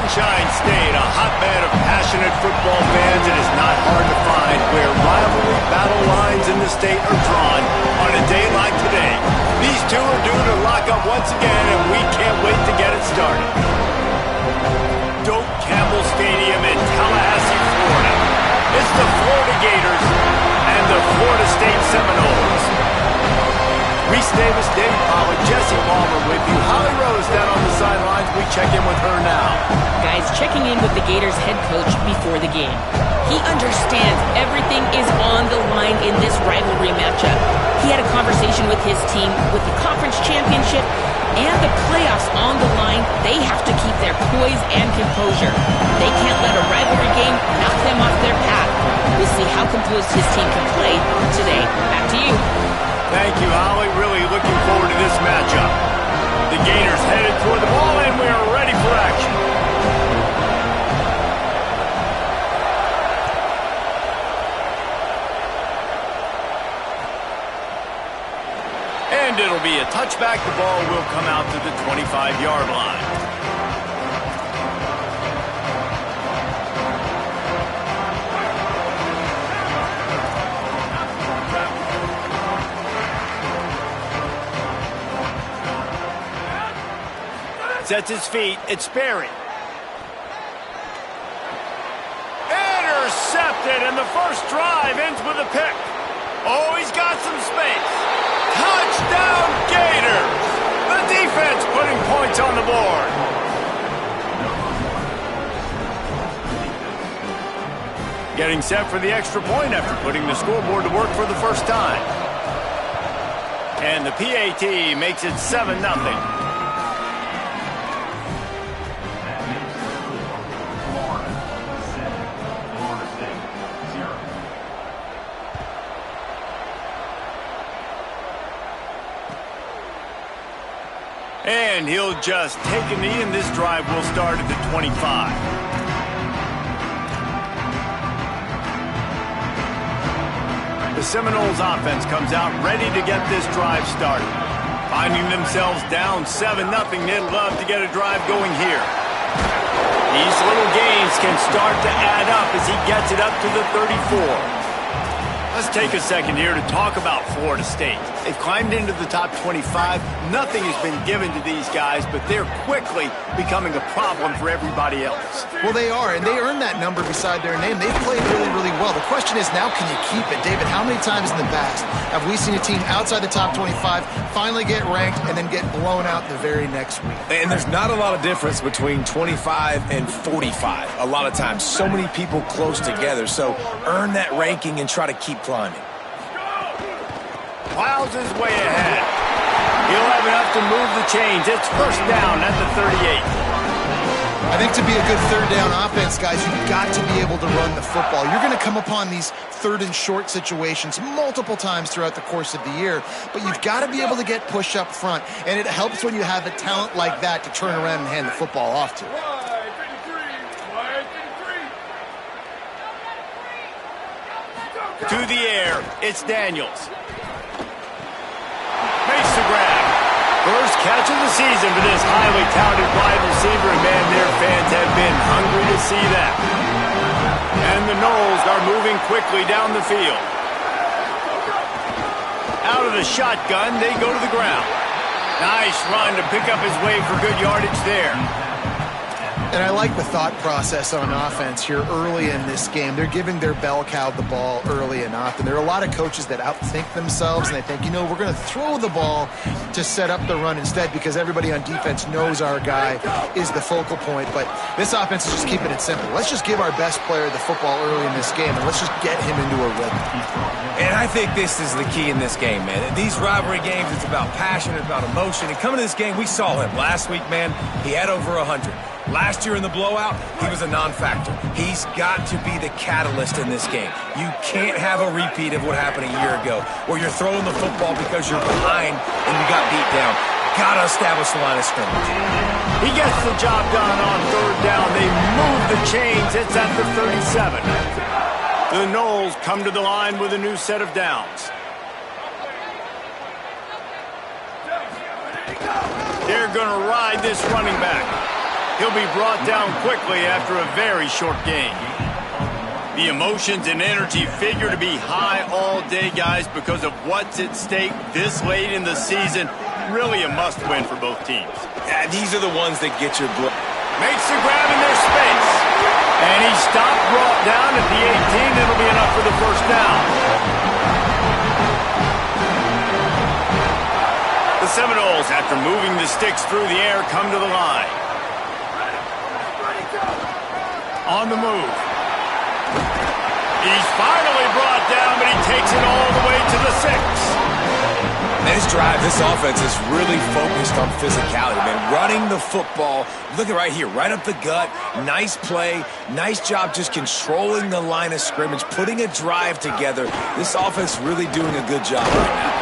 Sunshine State, a hotbed of passionate football fans. It is not hard to find where rivalry battle lines in the state are drawn on a day like today. These two are due to lock up once again, and we can't wait to get it started. Doak Campbell Stadium in Tallahassee, Florida. It's the Florida Gators and the Florida State Seminoles. Reese Davis, Dave Pollard, Jesse Palmer with you. Holly Rose down on the sidelines. We check in with her now. Guys, checking in with the Gators head coach before the game. He understands everything is on the line in this rivalry matchup. He had a conversation with his team with the conference championship and the playoffs on the line. They have to keep their poise and composure. They can't let a rivalry game knock them off their path. We'll see how composed his team can play today. Back to you. Thank you, Holly. Really looking forward to this matchup. The Gators headed toward the ball, and we are ready for action. And it'll be a touchback. The ball will come out to the 25-yard line. Sets his feet. It's Sperry. Intercepted, and the first drive ends with a pick. Oh, he's got some space. Touchdown, Gators! The defense putting points on the board. Getting set for the extra point after putting the scoreboard to work for the first time. And the PAT makes it 7-0. And he'll just take a knee, and this drive will start at the 25. The Seminoles offense comes out ready to get this drive started. Finding themselves down 7-0, they'd love to get a drive going here. These little gains can start to add up as he gets it up to the 34. Let's take a second here to talk about Florida State. They've climbed into the top 25. Nothing has been given to these guys, but they're quickly becoming a problem for everybody else. Well, they are, and they earned that number beside their name. They've played really, really well. The question is, now can you keep it? David, how many times in the past have we seen a team outside the top 25 finally get ranked and then get blown out the very next week? And there's not a lot of difference between 25 and 45. A lot of times, so many people close together. So earn that ranking and try to keep climbing. Plows his way ahead. He'll have enough to move the chains. It's first down at the 38. I think to be a good third down offense, guys, you've got to be able to run the football. You're going to come upon these third and short situations multiple times throughout the course of the year, but you've got to be able to get push up front, and it helps when you have a talent like that to turn around and hand the football off to. To the air, it's Daniels. Makes the grab. First catch of the season for this highly touted wide receiver, and man, their fans have been hungry to see that. And the Noles are moving quickly down the field. Out of the shotgun, they go to the ground. Nice run to pick up his way for good yardage there. And I like the thought process on offense here early in this game. They're giving their bell cow the ball early and often. There are a lot of coaches that outthink themselves, and they think, you know, we're going to throw the ball to set up the run instead because everybody on defense knows our guy is the focal point. But this offense is just keeping it simple. Let's just give our best player the football early in this game, and let's just get him into a rhythm. And I think this is the key in this game, man. These rivalry games, it's about passion, it's about emotion. And coming to this game, we saw him last week, man. He had over 100. Last year in the blowout, he was a non-factor. He's got to be the catalyst in this game. You can't have a repeat of what happened a year ago, where you're throwing the football because you're behind and you got beat down. Got to establish the line of scrimmage. He gets the job done on third down. They move the chains. It's at the 37. The Noles come to the line with a new set of downs. They're going to ride this running back. He'll be brought down quickly after a very short game. The emotions and energy figure to be high all day, guys, because of what's at stake this late in the season. Really a must-win for both teams. Yeah, these are the ones that get your blood. Makes the grab in their space. And he stopped, brought down at the 18. That'll be enough for the first down. The Seminoles, after moving the sticks through the air, come to the line. On the move. He's finally brought down, but he takes it all the way to the 6. This drive, this offense is really focused on physicality, man. Running the football, look at right here, right up the gut. Nice play, nice job just controlling the line of scrimmage, putting a drive together. This offense really doing a good job right now.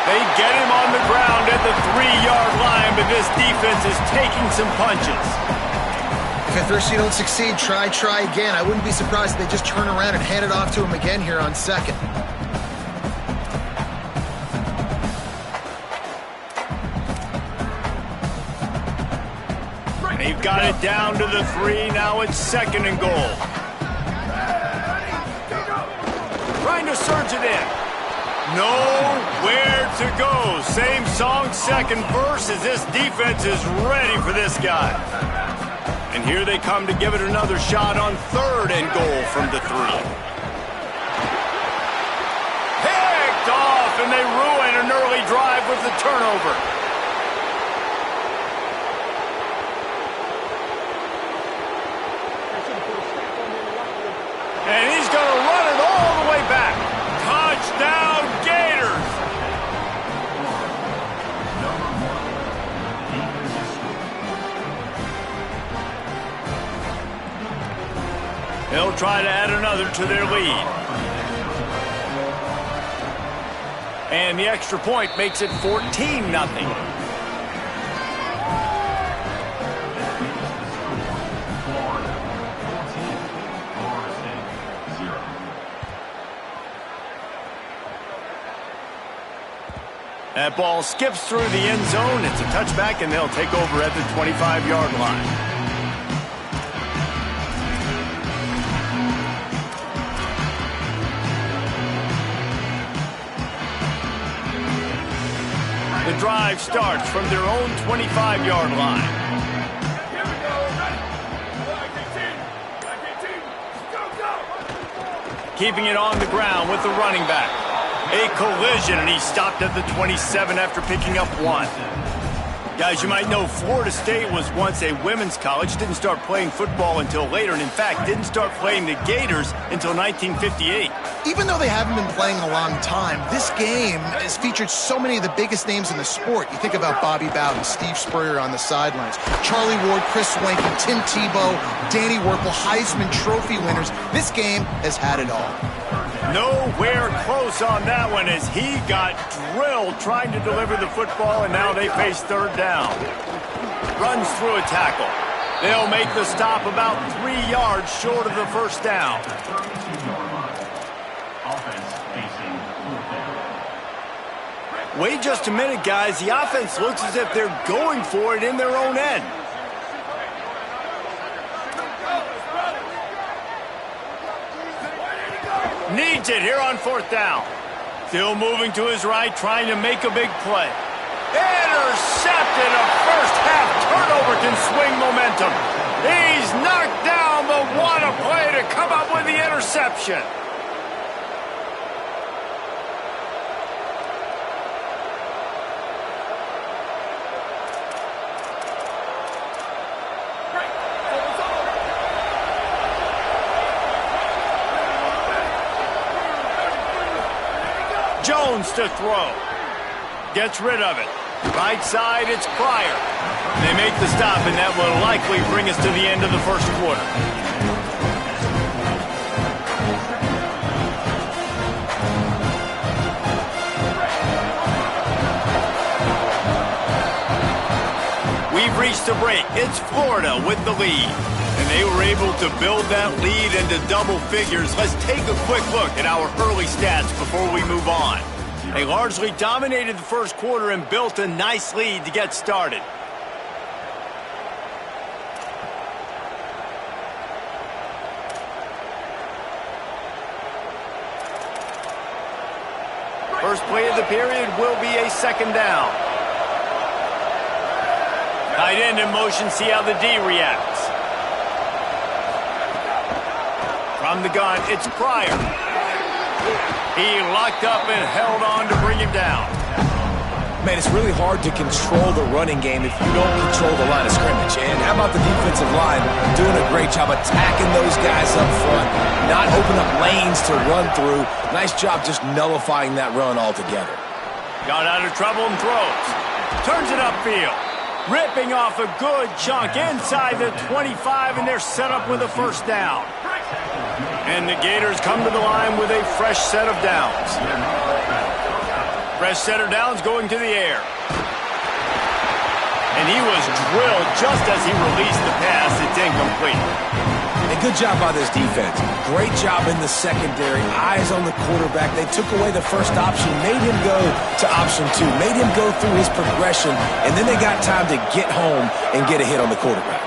They get him on the ground at the 3-yard line, but this defense is taking some punches. If at first you don't succeed, try again. I wouldn't be surprised if they just turn around and hand it off to him again here on second. They've got it down to the 3. Now it's 2nd and goal. Trying to surge it in. Nowhere to go. Same song, second verse, as this defense is ready for this guy. And here they come to give it another shot on 3rd and goal from the 3. Picked off, and they ruin an early drive with the turnover. And he's going to run it all the way back. Touchdown, Gators! They'll try to add another to their lead. And the extra point makes it 14-0. That ball skips through the end zone. It's a touchback, and they'll take over at the 25-yard line. The drive starts from their own 25-yard line. Keeping it on the ground with the running back. A collision, and he stopped at the 27 after picking up 1. Guys, you might know Florida State was once a women's college, didn't start playing football until later, and in fact, didn't start playing the Gators until 1958. Even though they haven't been playing in a long time, this game has featured so many of the biggest names in the sport. You think about Bobby Bowden, Steve Spurrier on the sidelines, Charlie Ward, Chris Swanky, Tim Tebow, Danny Werfel, Heisman Trophy winners. This game has had it all. Nowhere close on that one as he got drilled trying to deliver the football, and now they face 3rd down. Runs through a tackle. They'll make the stop about 3 yards short of the first down. Wait just a minute, guys. The offense looks as if they're going for it in their own end. Needs it here on 4th down. Still moving to his right, trying to make a big play. Intercepted. A first-half turnover can swing momentum. He's knocked down, but what a play to come up with the interception. Jones to throw. Gets rid of it. Right side, it's Pryor. They make the stop, and that will likely bring us to the end of the first quarter. We've reached a break. It's Florida with the lead. And they were able to build that lead into double figures. Let's take a quick look at our early stats before we move on. They largely dominated the first quarter and built a nice lead to get started. First play of the period will be a second down. Tight end in motion, see how the D reacts. From the gun, it's Pryor. He locked up and held on to bring him down. Man, it's really hard to control the running game if you don't control the line of scrimmage. And how about the defensive line doing a great job attacking those guys up front, not open up lanes to run through. Nice job just nullifying that run altogether. Got out of trouble and throws. Turns it upfield. Ripping off a good chunk inside the 25, and they're set up with a first down. And the Gators come to the line with a fresh set of downs. Fresh set of downs going to the air. And he was drilled just as he released the pass. It's incomplete. And good job by this defense. Great job in the secondary. Eyes on the quarterback. They took away the first option, made him go to option 2, made him go through his progression, and then they got time to get home and get a hit on the quarterback.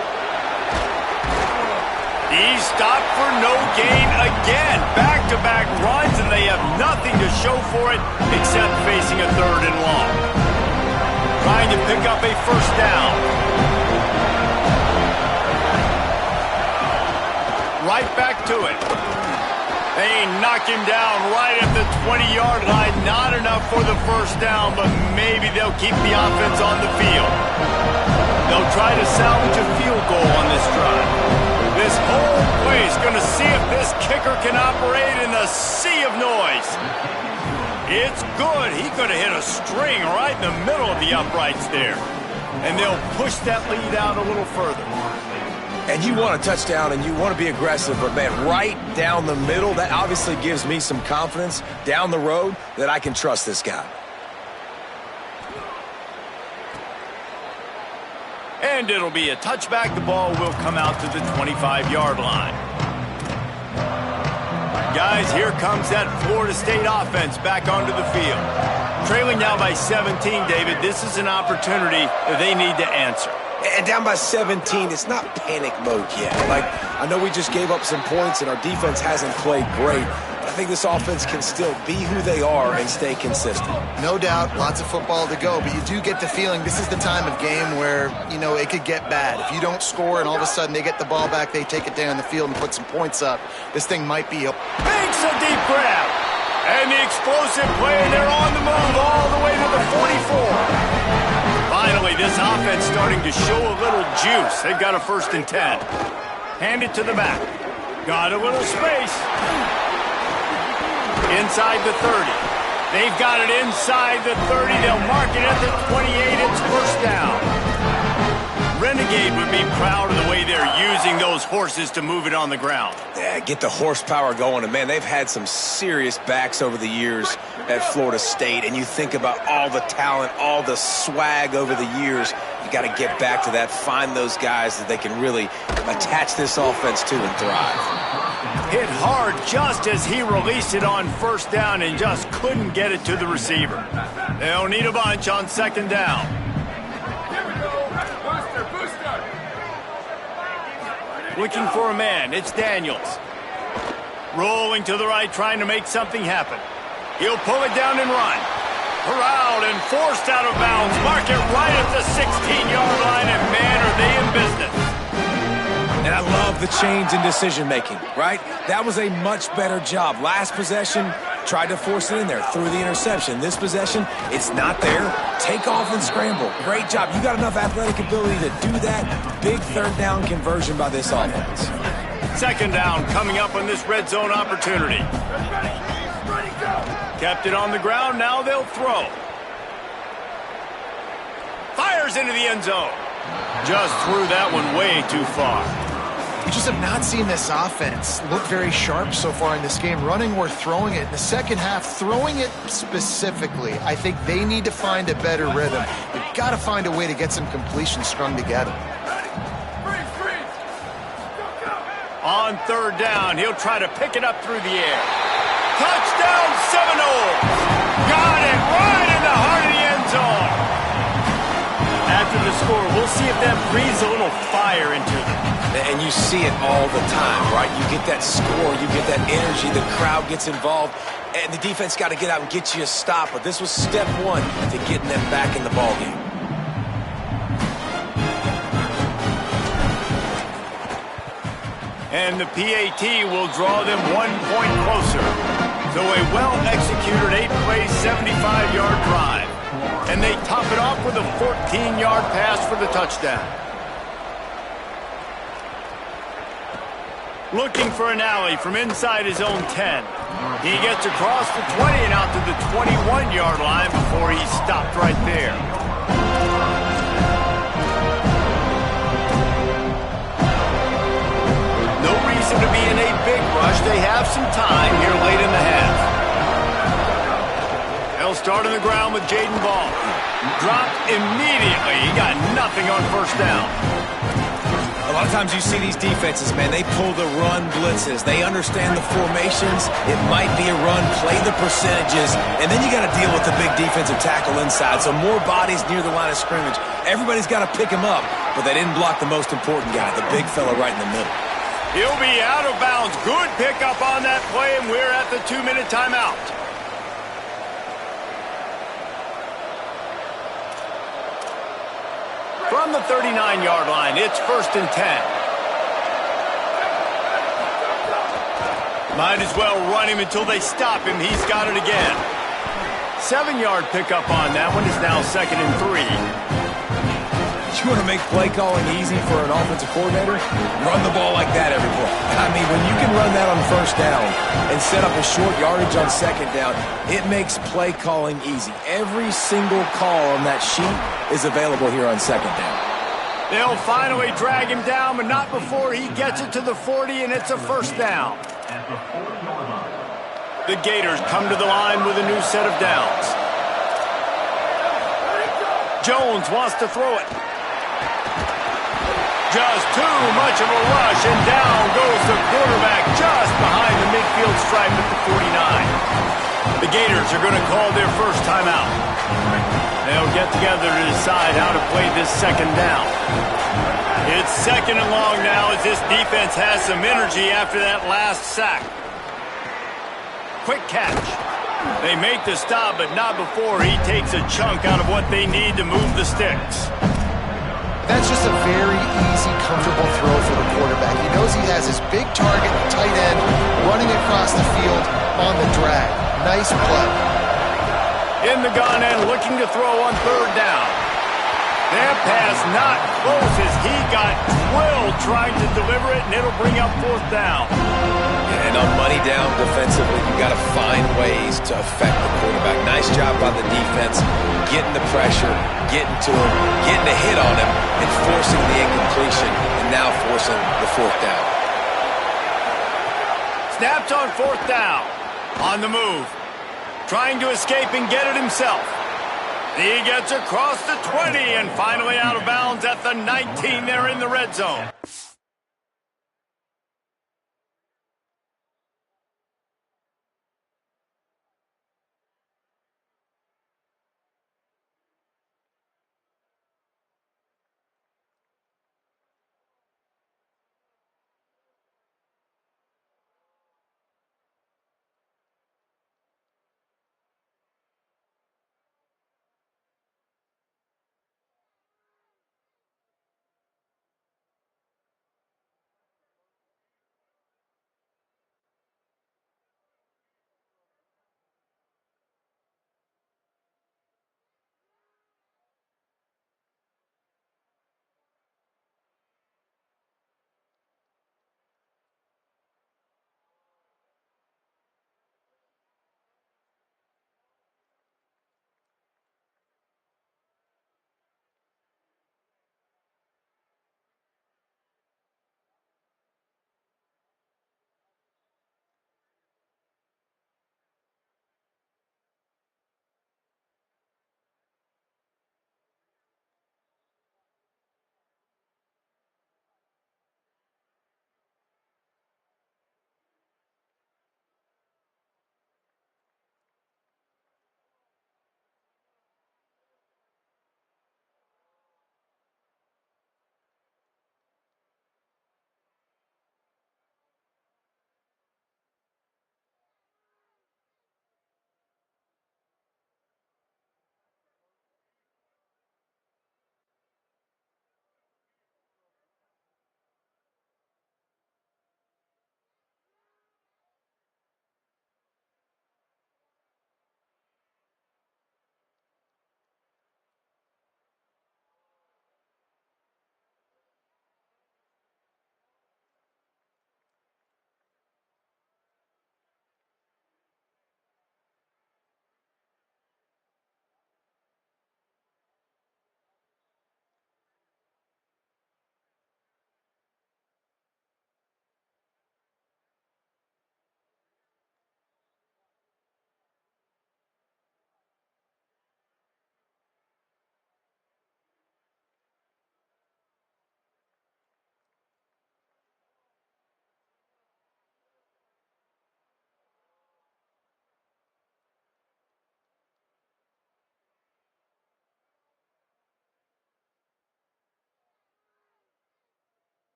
He stopped for no gain again. Back-to-back runs, and they have nothing to show for it except facing a third and long. Trying to pick up a first down. Right back to it. They knock him down right at the 20-yard line. Not enough for the first down, but maybe they'll keep the offense on the field. They'll try to salvage a field goal on this drive. This whole play is going to see if this kicker can operate in the sea of noise. It's good. He could have hit a string right in the middle of the uprights there. And they'll push that lead out a little further. And you want a touchdown and you want to be aggressive, but man, right down the middle, that obviously gives me some confidence down the road that I can trust this guy. And it'll be a touchback. The ball will come out to the 25-yard line. Guys, here comes that Florida State offense back onto the field. Trailing now by 17, David. This is an opportunity that they need to answer. And down by 17, it's not panic mode yet. Like, I know we just gave up some points and our defense hasn't played great. I think this offense can still be who they are and stay consistent. No doubt, lots of football to go, but you do get the feeling this is the time of game where, you know, it could get bad. If you don't score and all of a sudden they get the ball back, they take it down the field and put some points up, this thing might be... Makes a deep grab. And the explosive play, they're on the move all the way to the 44. Finally, this offense starting to show a little juice. They've got a 1st and 10. Hand it to the back. Got a little space. Inside the 30. They've got it inside the 30. They'll mark it at the 28. It's first down. Renegade would be proud of the way they're using those horses to move it on the ground. Yeah, get the horsepower going. And, man, they've had some serious backs over the years at Florida State. And you think about all the talent, all the swag over the years. You got to get back to that, find those guys that they can really attach this offense to and thrive. Hit hard just as he released it on first down and just couldn't get it to the receiver. They'll need a bunch on second down. Looking for a man. It's Daniels. Rolling to the right, trying to make something happen. He'll pull it down and run. Corralled and forced out of bounds. Mark it right at the 16-yard line, and man, are they in business. And I love the change in decision-making, right? That was a much better job. Last possession, tried to force it in there, threw the interception. This possession, it's not there. Take off and scramble. Great job. You got enough athletic ability to do that. Big third down conversion by this offense. Second down coming up on this red zone opportunity. Kept it on the ground. Now they'll throw. Fires into the end zone. Just threw that one way too far. We just have not seen this offense look very sharp so far in this game, running or throwing it. In the second half, throwing it specifically, I think they need to find a better rhythm. They've got to find a way to get some completions strung together. On third down, he'll try to pick it up through the air. Touchdown, Seminoles! Got it right in the heart of the end zone. After the score, we'll see if that breathes a little fire into them. And you see it all the time, right? You get that score, you get that energy, the crowd gets involved. and the defense got to get out and get you a stop. But this was step one to getting them back in the ballgame. And the PAT will draw them 1 point closer. So a well-executed 8-play, 75-yard drive. And they top it off with a 14-yard pass for the touchdown. Looking for an alley from inside his own 10. He gets across the 20 and out to the 21-yard line before he stopped right there. No reason to be in a big rush. They have some time here late in the half. They'll start on the ground with Jaden Ball. Dropped immediately. He got nothing on first down. A lot of times you see these defenses, man, they pull the run blitzes. They understand the formations. It might be a run, play the percentages, and then you got to deal with the big defensive tackle inside. So more bodies near the line of scrimmage. Everybody's got to pick him up, but they didn't block the most important guy, the big fella right in the middle. He'll be out of bounds. Good pickup on that play, and we're at the 2-minute timeout. From the 39-yard line, it's 1st and 10. Might as well run him until they stop him. He's got it again. 7-yard pickup on that one is now 2nd and 3. You want to make play calling easy for an offensive coordinator? Run the ball like that every play. I mean, when you can run that on first down and set up a short yardage on second down, it makes play calling easy. Every single call on that sheet is available here on second down. They'll finally drag him down, but not before he gets it to the 40, and it's a first down. The Gators come to the line with a new set of downs. Jones wants to throw it. Just too much of a rush, and down goes the quarterback just behind the midfield stripe at the 49. The Gators are going to call their first timeout. They'll get together to decide how to play this second down. It's 2nd and long now as this defense has some energy after that last sack. Quick catch. They make the stop, but not before he takes a chunk out of what they need to move the sticks. That's just a very easy, comfortable throw for the quarterback. He knows he has his big target, tight end, running across the field on the drag. Nice play. In the gun and looking to throw on 3rd down. That pass not close as he got drilled trying to deliver it, and it'll bring up 4th down. And on money down defensively, you got to find ways to affect the quarterback. Nice job by the defense, getting the pressure, getting to him, getting a hit on him, and forcing the incompletion, and now forcing the 4th down. Snapped on 4th down. On the move. Trying to escape and get it himself. He gets across the 20 and finally out of bounds at the 19. They're in the red zone.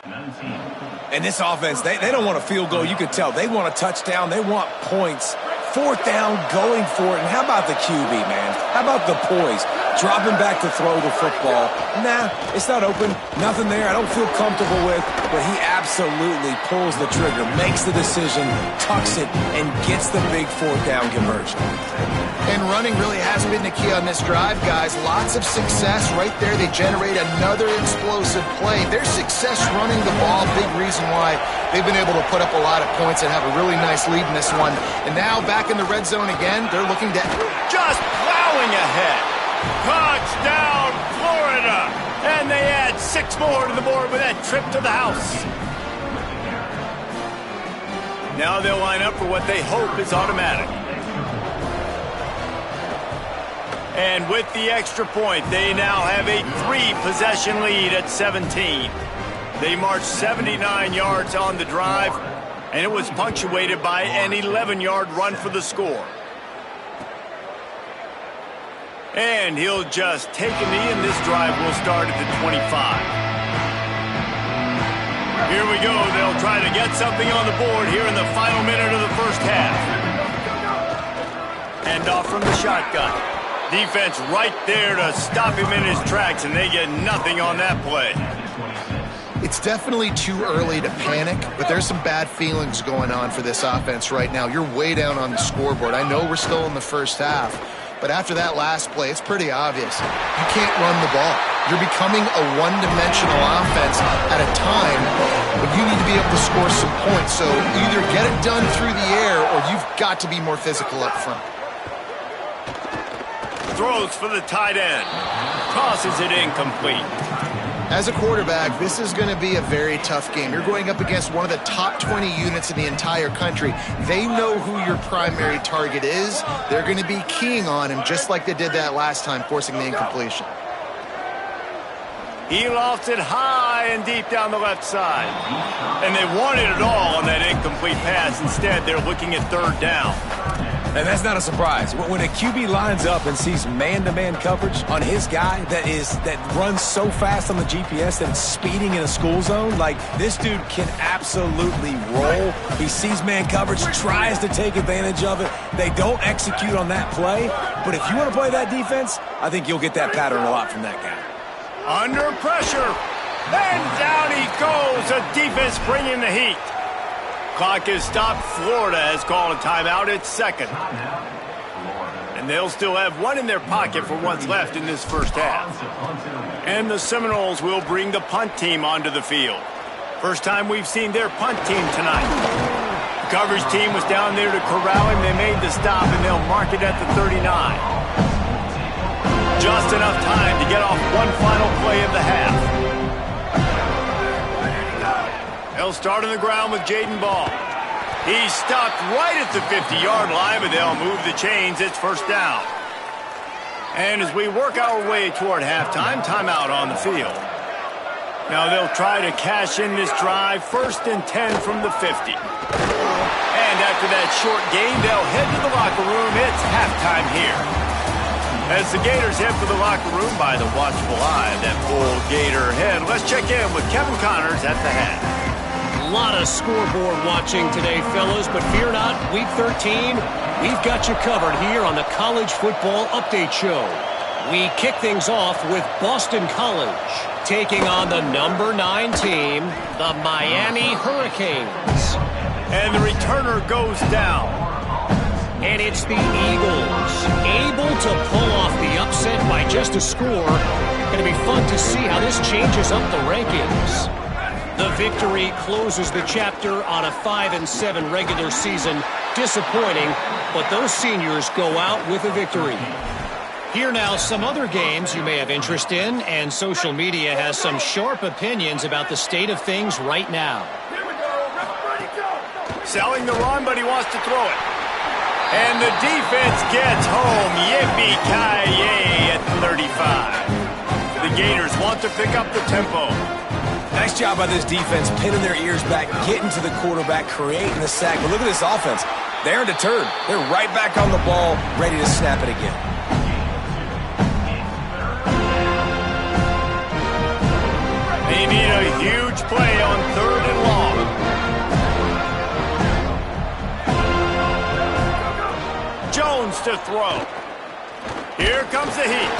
And this offense, they don't want a field goal. You can tell. They want a touchdown. They want points. Fourth down, going for it. And how about the QB, man? How about the poise? Dropping back to throw the football. Nah, it's not open. Nothing there I don't feel comfortable with. But he absolutely pulls the trigger, makes the decision, tucks it, and gets the big fourth down conversion. And running really has been the key on this drive, guys. Lots of success right there. They generate another explosive play. Their success running the ball, big reason why they've been able to put up a lot of points and have a really nice lead in this one. And now back in the red zone again, they're looking to just plowing ahead. Touchdown, Florida! And they add 6 more to the board with that trip to the house. Now they'll line up for what they hope is automatic. And with the extra point, they now have a 3-possession lead at 17. They marched 79 yards on the drive, and it was punctuated by an 11-yard run for the score. And he'll just take a knee, and this drive will start at the 25. Here we go. They'll try to get something on the board here in the final minute of the first half. Hand off from the shotgun. Defense right there to stop him in his tracks, and they get nothing on that play. It's definitely too early to panic, but there's some bad feelings going on for this offense right now. You're way down on the scoreboard. I know we're still in the first half, but after that last play, it's pretty obvious. You can't run the ball. You're becoming a one-dimensional offense at a time when you need to be able to score some points. So either get it done through the air or you've got to be more physical up front. Throws for the tight end. Tosses it incomplete. As a quarterback, this is going to be a very tough game. You're going up against one of the top 20 units in the entire country. They know who your primary target is. They're going to be keying on him just like they did that last time, forcing the incompletion. He lofts it high and deep down the left side. And they wanted it all on that incomplete pass. Instead, they're looking at third down. And that's not a surprise. When a QB lines up and sees man-to-man coverage on his guy that runs so fast on the GPS that it's speeding in a school zone, like this dude can absolutely roll. He sees man coverage, tries to take advantage of it. They don't execute on that play. But if you want to play that defense, I think you'll get that pattern a lot from that guy. Under pressure. And down he goes. The defense bringing the heat. Clock is stopped. Florida has called a timeout at second. And they'll still have one in their pocket for what's left in this first half. And the Seminoles will bring the punt team onto the field. First time we've seen their punt team tonight. The coverage team was down there to corral him. They made the stop, and they'll mark it at the 39. Just enough time to get off one final play of the half. They'll start on the ground with Jaden Ball. He's stopped right at the 50-yard line, but they'll move the chains. It's first down. And as we work our way toward halftime, timeout on the field. Now they'll try to cash in this drive, 1st and 10 from the 50. And after that short gain, they'll head to the locker room. It's halftime here. As the Gators head for the locker room by the watchful eye of that full Gator head, let's check in with Kevin Connors at the head. A lot of scoreboard watching today, fellas, but fear not, Week 13, we've got you covered here on the College Football Update Show. We kick things off with Boston College, taking on the number 9 team, the Miami Hurricanes. And the returner goes down. And it's the Eagles, able to pull off the upset by just a score. Going to be fun to see how this changes up the rankings. The victory closes the chapter on a 5-7 regular season. Disappointing, but those seniors go out with a victory. Here now, some other games you may have interest in, and social media has some sharp opinions about the state of things right now. Selling the run, but he wants to throw it. And the defense gets home. Yippee-ki-yay at 35. The Gators want to pick up the tempo. Nice job by this defense, pinning their ears back, getting to the quarterback, creating the sack. But look at this offense. They're deterred. They're right back on the ball, ready to snap it again. They need a huge play on 3rd and long. Jones to throw. Here comes the heat.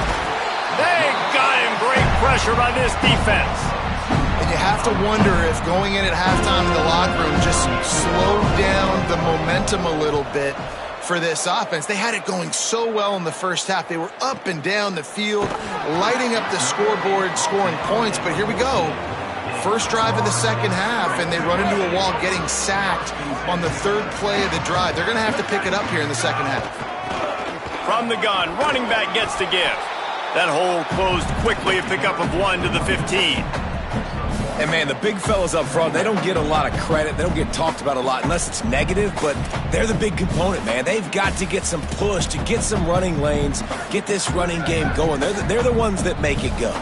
They got him. Great pressure by this defense. And you have to wonder if going in at halftime in the locker room just slowed down the momentum a little bit for this offense. They had it going so well in the first half. They were up and down the field, lighting up the scoreboard, scoring points. But here we go. First drive of the second half, and they run into a wall, getting sacked on the 3rd play of the drive. They're going to have to pick it up here in the second half. From the gun, running back gets to give. That hole closed quickly, a pickup of 1 to the 15. And, man, the big fellas up front, they don't get a lot of credit. They don't get talked about a lot unless it's negative, but they're the big component, man. They've got to get some push, to get some running lanes, get this running game going. They're the ones that make it go.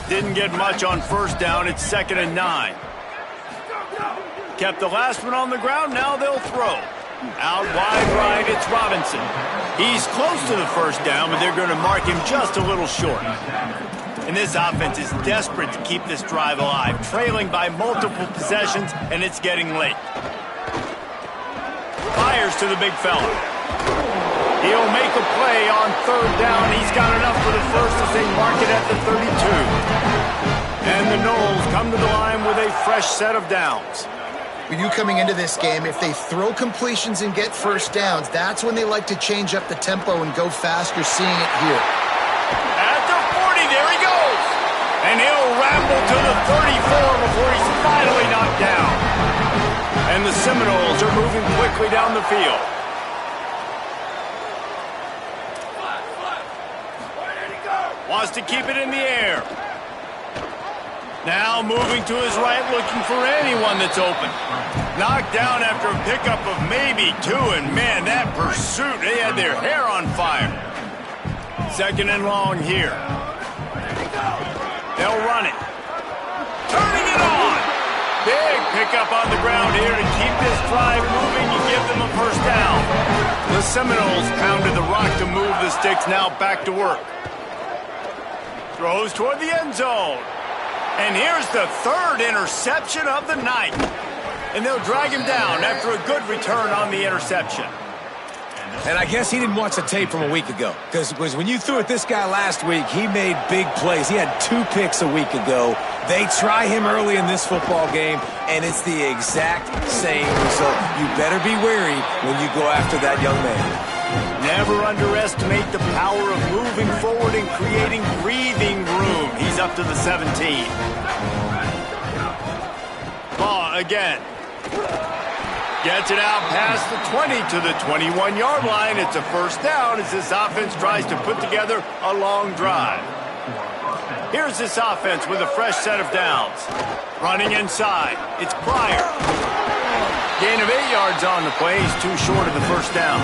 Didn't get much on first down. It's 2nd and 9. Kept the last one on the ground. Now they'll throw. Out wide right, it's Robinson. He's close to the first down, but they're going to mark him just a little short. And this offense is desperate to keep this drive alive, trailing by multiple possessions, and it's getting late. Fires to the big fella. He'll make a play on 3rd down. He's got enough for the first as they mark it at the 32. And the Knowles come to the line with a fresh set of downs. With you coming into this game, if they throw completions and get first downs, that's when they like to change up the tempo and go fast. You're seeing it here. At the 40, there he goes. And he'll ramble to the 34 before he's finally knocked down. And the Seminoles are moving quickly down the field. Wants to keep it in the air. Now moving to his right, looking for anyone that's open. Knocked down after a pickup of maybe 2, and man, that pursuit, they had their hair on fire. 2nd and long here. They'll run it. Turning it on. Big pickup on the ground here to keep this drive moving and give them a first down. The Seminoles pounded the rock to move the sticks, now back to work. Throws toward the end zone. And here's the 3rd interception of the night. And they'll drag him down after a good return on the interception. And I guess he didn't watch the tape from a week ago. Because when you threw at this guy last week, he made big plays. He had 2 picks a week ago. They try him early in this football game, and it's the exact same result. You better be wary when you go after that young man. Never underestimate the power of moving forward and creating breathing room. He's up to the 17. Law again. Gets it out past the 20 to the 21-yard line. It's a first down as this offense tries to put together a long drive. Here's this offense with a fresh set of downs. Running inside. It's Pryor. Gain of 8 yards on the play. He's too short of the first down.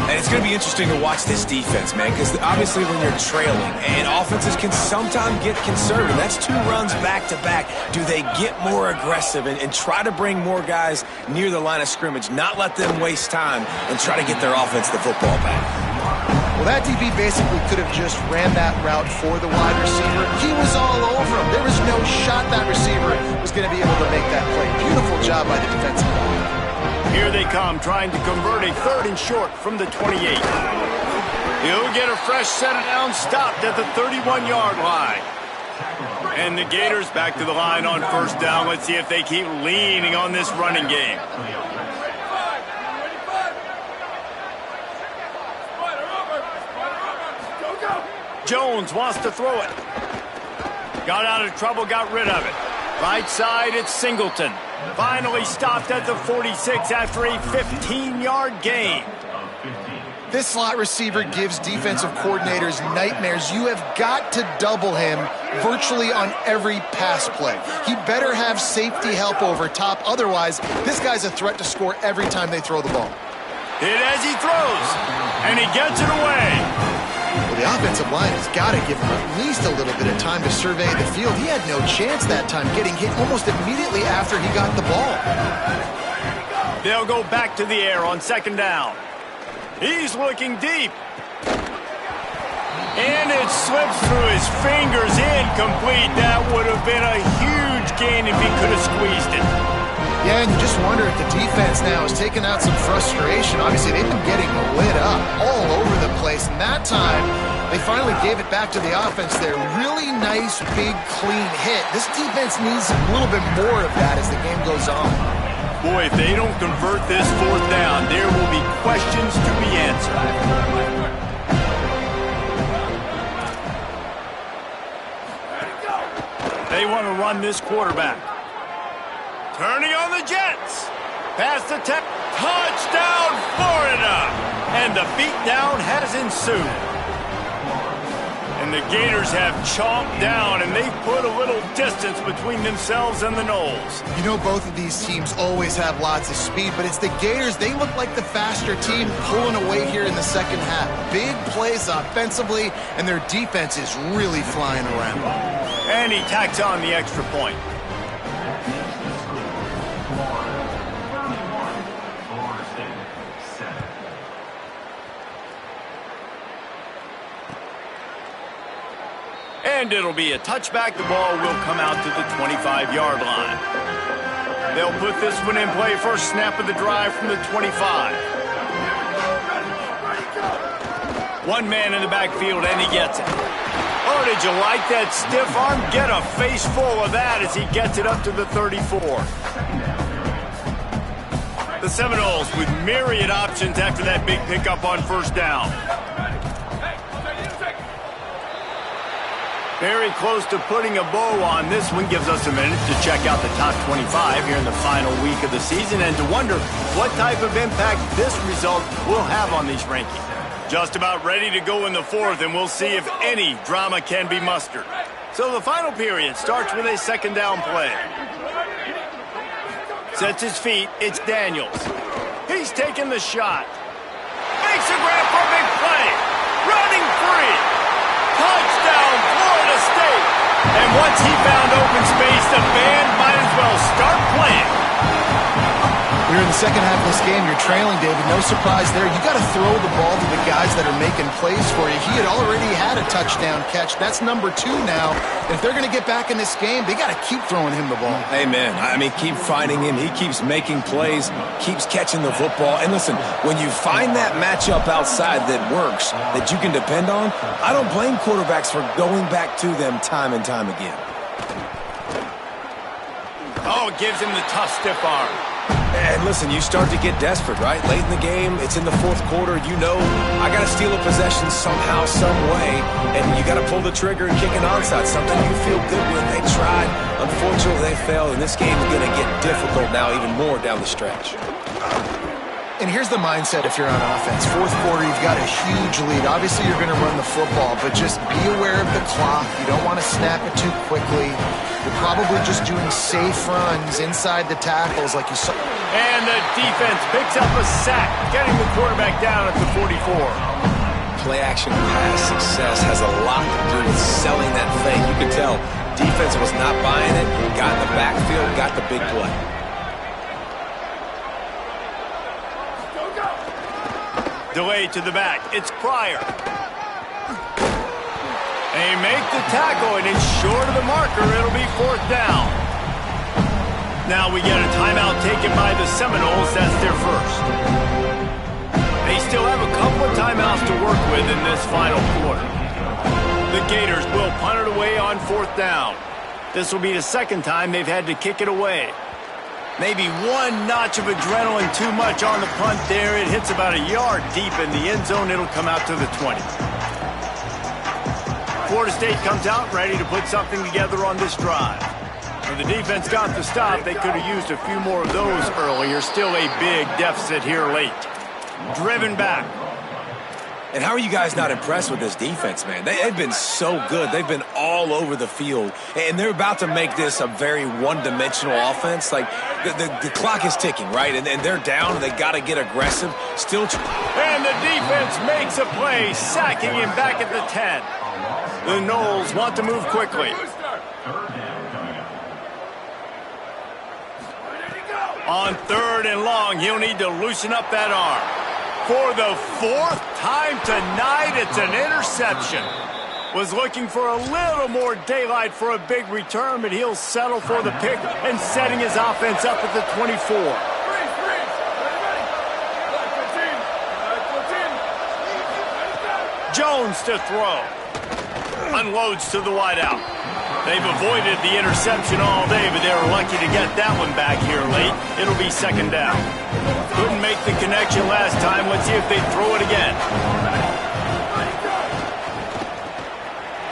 And it's going to be interesting to watch this defense, man, because obviously when you're trailing, and offenses can sometimes get conservative. That's 2 runs back-to-back. Do they get more aggressive and try to bring more guys near the line of scrimmage, not let them waste time, and try to get their offense the football back? Well, that DB basically could have just ran that route for the wide receiver. He was all over him. There was no shot that receiver was going to be able to make that play. Beautiful job by the defensive line. Here they come, trying to convert a 3rd and short from the 28. He'll get a fresh set of downs, stopped at the 31-yard line. And the Gators back to the line on first down. Let's see if they keep leaning on this running game. Jones wants to throw it. Got out of trouble, got rid of it. Right side, it's Singleton. Finally stopped at the 46 after a 15-yard gain. This slot receiver gives defensive coordinators nightmares. You have got to double him virtually on every pass play. He better have safety help over top. Otherwise, this guy's a threat to score every time they throw the ball. Hit as he throws, and he gets it away. Well, the offensive line has got to give him at least a little bit of time to survey the field. He had no chance that time, getting hit almost immediately after he got the ball. They'll go back to the air on 2nd down. He's looking deep. And it slips through his fingers, incomplete. That would have been a huge gain if he could have squeezed it. Yeah, and you just wonder if the defense now is taking out some frustration. Obviously, they've been getting lit up all over the place. And that time, they finally gave it back to the offense there. Really nice, big, clean hit. This defense needs a little bit more of that as the game goes on. Boy, if they don't convert this fourth down, there will be questions to be answered. They want to run this quarterback. Turning on the Jets. Pass the touchdown, Florida. And the beatdown has ensued. And the Gators have chomped down, and they've put a little distance between themselves and the Noles. You know, both of these teams always have lots of speed, but it's the Gators. They look like the faster team pulling away here in the second half. Big plays offensively, and their defense is really flying around. And he tacks on the extra point. And it'll be a touchback. The ball will come out to the 25-yard line. They'll put this one in play. First snap of the drive from the 25. One man in the backfield, and he gets it. Oh, did you like that stiff arm? Get a face full of that as he gets it up to the 34. The Seminoles with myriad options after that big pickup on first down. Very close to putting a bow on this one. Gives us a minute to check out the top 25 here in the final week of the season and to wonder what type of impact this result will have on these rankings. Just about ready to go in the fourth, and we'll see if any drama can be mustered. So the final period starts with a second down play. Sets his feet. It's Daniels. He's taking the shot. Makes a grab for a big play. Running free. Touchdown, Florida State. And once he found open space, the band might as well start playing. We're in the second half of this game. You're trailing, David. No surprise there. You got to throw the ball to the guys that are making plays for you. He had already had a touchdown catch. That's number 2 now. And if they're going to get back in this game, they got to keep throwing him the ball. Amen. I mean, keep finding him. He keeps making plays, keeps catching the football. And listen, when you find that matchup outside that works, that you can depend on, I don't blame quarterbacks for going back to them time and time again. Oh, it gives him the tough, stiff arm. And listen, you start to get desperate, right? Late in the game, it's in the fourth quarter. You know, I got to steal a possession somehow, some way, and you got to pull the trigger and kick an onside, something you feel good with. They tried. Unfortunately, they failed, and this game is going to get difficult now, even more down the stretch. And here's the mindset if you're on offense. Fourth quarter, you've got a huge lead. Obviously, you're going to run the football, but just be aware of the clock. You don't want to snap it too quickly. You're probably just doing safe runs inside the tackles like you saw. And the defense picks up a sack, getting the quarterback down at the 44. Play-action pass success has a lot to do with selling that fake. You can tell defense was not buying it, got in the backfield, got the big play. Delay to the back. It's Pryor. They make the tackle, and it's short of the marker. It'll be fourth down. Now we get a timeout taken by the Seminoles. That's their first. They still have a couple of timeouts to work with in this final quarter. The Gators will punt it away on fourth down. This will be the second time they've had to kick it away. Maybe one notch of adrenaline too much on the punt there. It hits about a yard deep in the end zone. It'll come out to the 20. Florida State comes out ready to put something together on this drive. When the defense got the stop, they could have used a few more of those earlier. Still a big deficit here late. Driven back. And how are you guys not impressed with this defense, man? They've been so good. They've been all over the field. And they're about to make this a very one-dimensional offense. Like, the clock is ticking, right? And they're down, and they got to get aggressive. Still. And the defense makes a play, sacking him back at the 10. The Noles want to move quickly. On third and long, he'll need to loosen up that arm. For the fourth time tonight, it's an interception. Was looking for a little more daylight for a big return, but he'll settle for the pick and setting his offense up at the 24. Jones to throw. Unloads to the wideout. They've avoided the interception all day, but they were lucky to get that one back here late. It'll be second down. Couldn't make the connection last time. Let's see if they throw it again.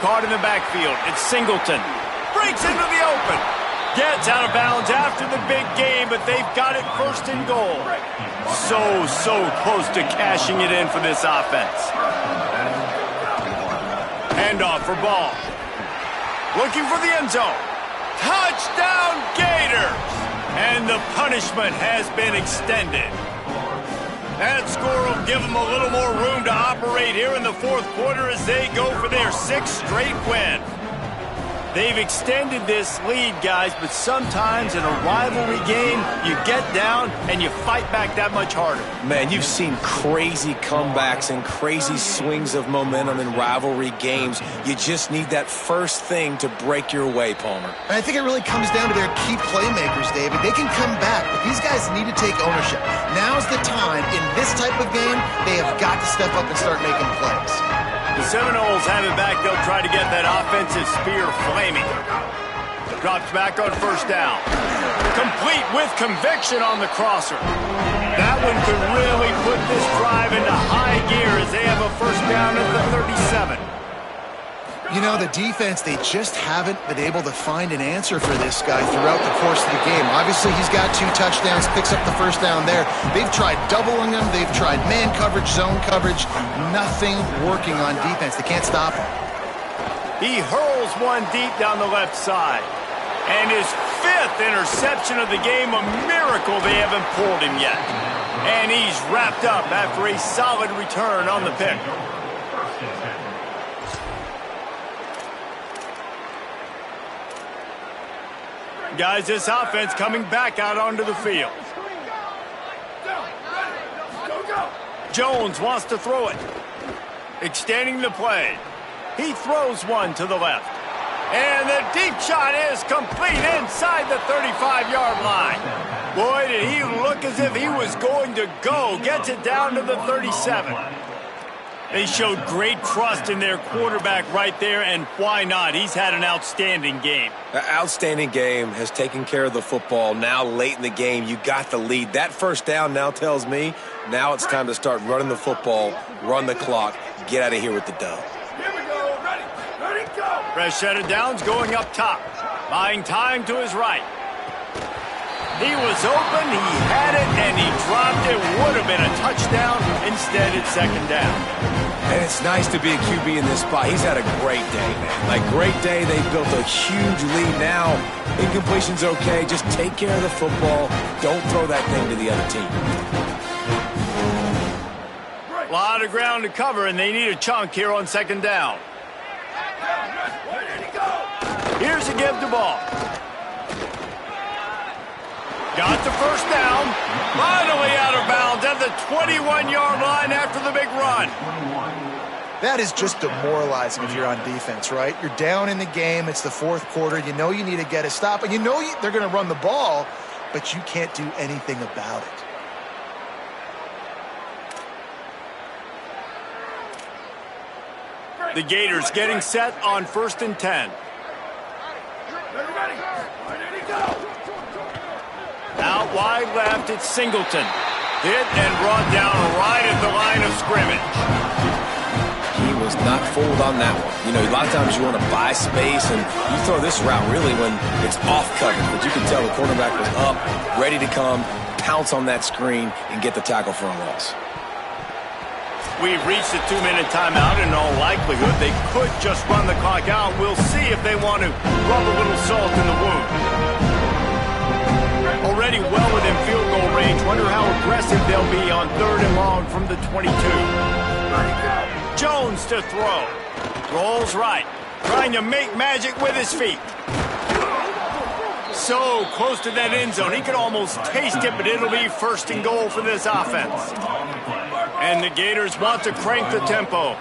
Caught in the backfield. It's Singleton. Breaks into the open. Gets out of bounds after the big game, but they've got it first and goal. So close to cashing it in for this offense. Handoff for Ball. Looking for the end zone. Touchdown Gators! And the punishment has been extended. That score will give them a little more room to operate here in the fourth quarter as they go for their sixth straight win. They've extended this lead, guys, but sometimes in a rivalry game, you get down and you fight back that much harder. Man, you've seen crazy comebacks and crazy swings of momentum in rivalry games. You just need that first thing to break your way, Palmer. And I think it really comes down to their key playmakers, David. They can come back, but these guys need to take ownership. Now's the time. In this type of game, they have got to step up and start making plays. The Seminoles have it back. They'll try to get that offensive spear flaming. Drops back on first down. Complete with conviction on the crosser. That one could really put this drive into high gear as they have a first down at the 37. You know, the defense, they just haven't been able to find an answer for this guy throughout the course of the game. Obviously, he's got 2 touchdowns, picks up the first down there. They've tried doubling him. They've tried man coverage, zone coverage. Nothing working on defense. They can't stop him. He hurls one deep down the left side. And his 5th interception of the game, a miracle they haven't pulled him yet. And he's wrapped up after a solid return on the pick. Guys, this offense coming back out onto the field. Jones wants to throw it. Extending the play. He throws one to the left. And the deep shot is complete inside the 35-yard line. Boy, did he look as if he was going to go. Gets it down to the 37. They showed great trust in their quarterback right there, and why not? He's had an outstanding game. An outstanding game, has taken care of the football. Now late in the game, you got the lead. That first down now tells me now it's time to start running the football, run the clock, get out of here with the dub. Here we go. Ready, go. Fresh set of downs going up top. Buying time to his right. He was open, he had it, and he dropped it. Would have been a touchdown. Instead, it's second down. And it's nice to be a QB in this spot. He's had a great day, man. Like, great day. They built a huge lead now. Incompletion's okay. Just take care of the football. Don't throw that thing to the other team. A lot of ground to cover, and they need a chunk here on second down. Here's a give the ball. Got the first down. Finally out of bounds at the 21-yard line after the big run. That is just demoralizing if you're on defense, right? You're down in the game. It's the fourth quarter. You know you need to get a stop, and you know they're going to run the ball, but you can't do anything about it. The Gators getting set on 1st and 10. Out wide left, it's Singleton. Hit and brought down right at the line of scrimmage. He was not fooled on that one. You know, a lot of times you want to buy space, and you throw this route really when it's off coverage. But you can tell the quarterback was up, ready to come, pounce on that screen, and get the tackle for a loss. We've reached a 2-minute timeout. In all likelihood, they could just run the clock out. We'll see if they want to rub a little salt in the wound. Already well within field goal range. Wonder how aggressive they'll be on 3rd and long from the 22. Jones to throw. Rolls right. Trying to make magic with his feet. So close to that end zone. He could almost taste it, but it'll be 1st and goal for this offense. And the Gators want to crank the tempo.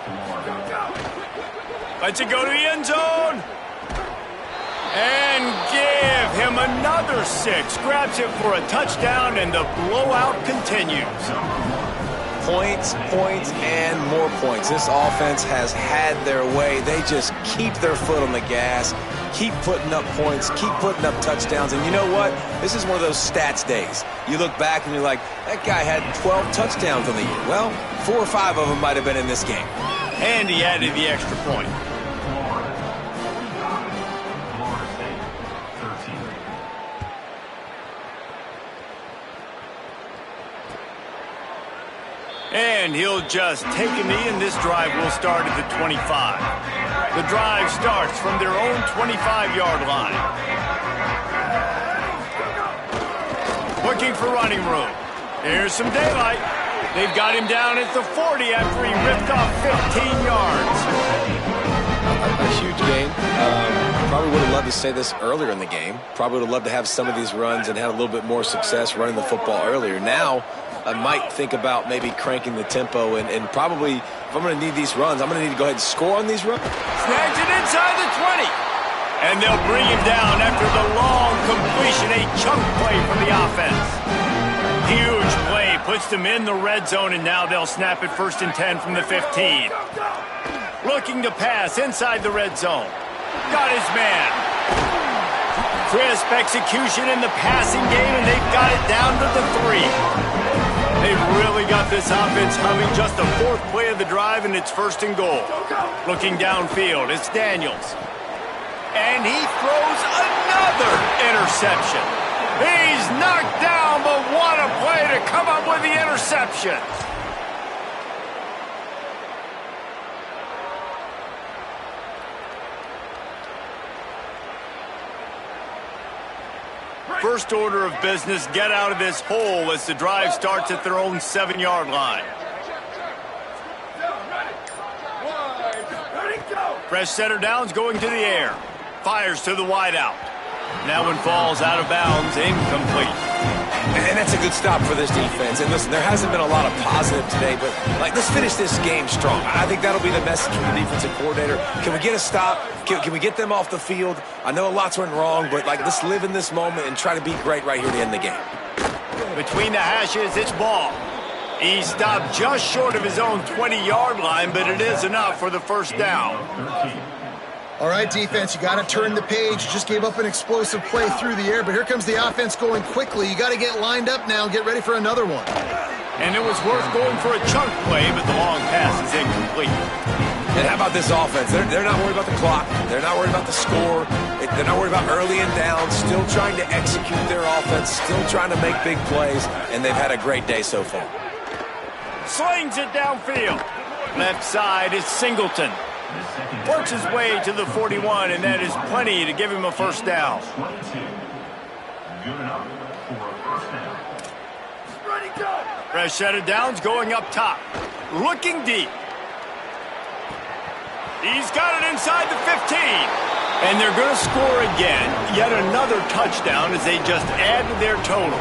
Lets it go to the end zone. And give him another 6. Grabs it for a touchdown, and the blowout continues. Points, points, and more points. This offense has had their way. They just keep their foot on the gas, keep putting up points, keep putting up touchdowns. And you know what? This is one of those stats days. You look back and you're like, that guy had 12 touchdowns on the year. Well, 4 or 5 of them might have been in this game. And he added the extra point. And he'll just take a knee, and this drive will start at the 25. The drive starts from their own 25-yard line. Looking for running room. Here's some daylight. They've got him down at the 40 after he ripped off 15 yards. A huge game. Probably would have loved to say this earlier in the game. Probably would have loved to have some of these runs and had a little bit more success running the football earlier. Now, I might think about maybe cranking the tempo and probably, if I'm going to need these runs, I'm going to need to go ahead and score on these runs. Snags it inside the 20. And they'll bring him down after the long completion, a chunk play from the offense. Huge play, puts them in the red zone, and now they'll snap it 1st and 10 from the 15. Looking to pass inside the red zone. Got his man. Crisp execution in the passing game, and they've got it down to the 3. They've really got this offense humming. Just the 4th play of the drive, and it's 1st and goal. Looking downfield, it's Daniels. And he throws another interception. He's knocked down, but what a play to come up with the interception. First order of business, get out of this hole as the drive starts at their own 7-yard line. Fresh center downs going to the air. Fires to the wideout. That one falls out of bounds, incomplete. And that's a good stop for this defense. And listen, there hasn't been a lot of positive today, but let's finish this game strong. I think that'll be the message from the defensive coordinator. Can we get a stop? Can we get them off the field? I know lots went wrong, but let's live in this moment and try to be great right here to end the game. Between the hashes, it's ball. He stopped just short of his own 20-yard line, but it is enough for the 1st down. All right, defense, you got to turn the page. You just gave up an explosive play through the air, but here comes the offense going quickly. You got to get lined up now and get ready for another one. And it was worth going for a chunk play, but the long pass is incomplete. And how about this offense? They're not worried about the clock. They're not worried about the score. They're not worried about early and down. Still trying to execute their offense. Still trying to make big plays, and they've had a great day so far. Slings it downfield. Left side is Singleton. Works his way to the 41, and that is plenty to give him a 1st down. Fresh set of downs going up top. Looking deep. He's got it inside the 15. And they're going to score again. Yet another touchdown as they just add to their total.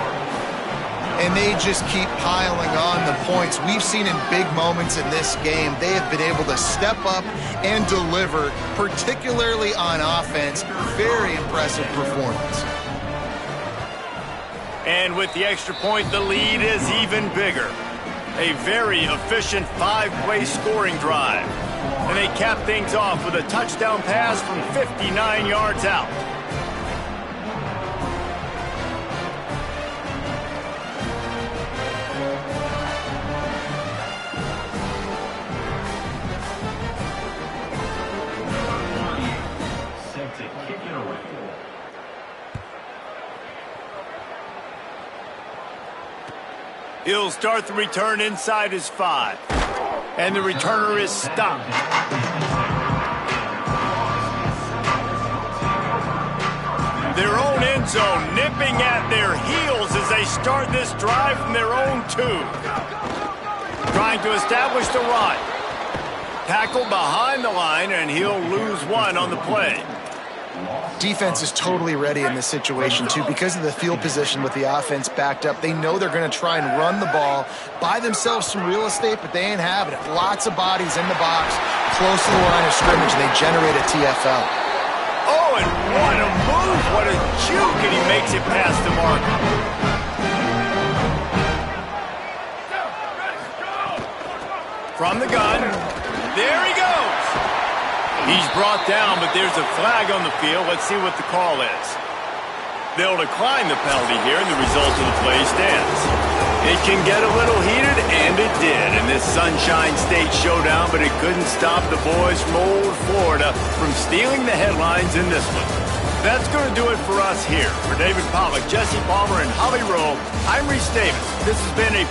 And they just keep piling on the points. We've seen in big moments in this game, they have been able to step up and deliver, particularly on offense. Very impressive performance. And with the extra point, the lead is even bigger. A very efficient 5-play scoring drive. And they cap things off with a touchdown pass from 59 yards out. He'll start the return inside his 5. And the returner is stopped. Their own end zone nipping at their heels as they start this drive from their own 2. Trying to establish the run. Tackled behind the line, and he'll lose 1 on the play. Defense is totally ready in this situation, too, because of the field position with the offense backed up. They know they're going to try and run the ball, buy themselves some real estate, but they ain't having it. Lots of bodies in the box, close to the line of scrimmage, and they generate a TFL. Oh, and what a move! What a juke, and he makes it past the mark. From the gun, there he goes. He's brought down, but there's a flag on the field. Let's see what the call is. They'll decline the penalty here, and the result of the play stands. It can get a little heated, and it did in this Sunshine State showdown, but it couldn't stop the boys from old Florida from stealing the headlines in this one. That's going to do it for us here. For David Pollack, Jesse Palmer, and Holly Rowe, I'm Reese Davis. This has been a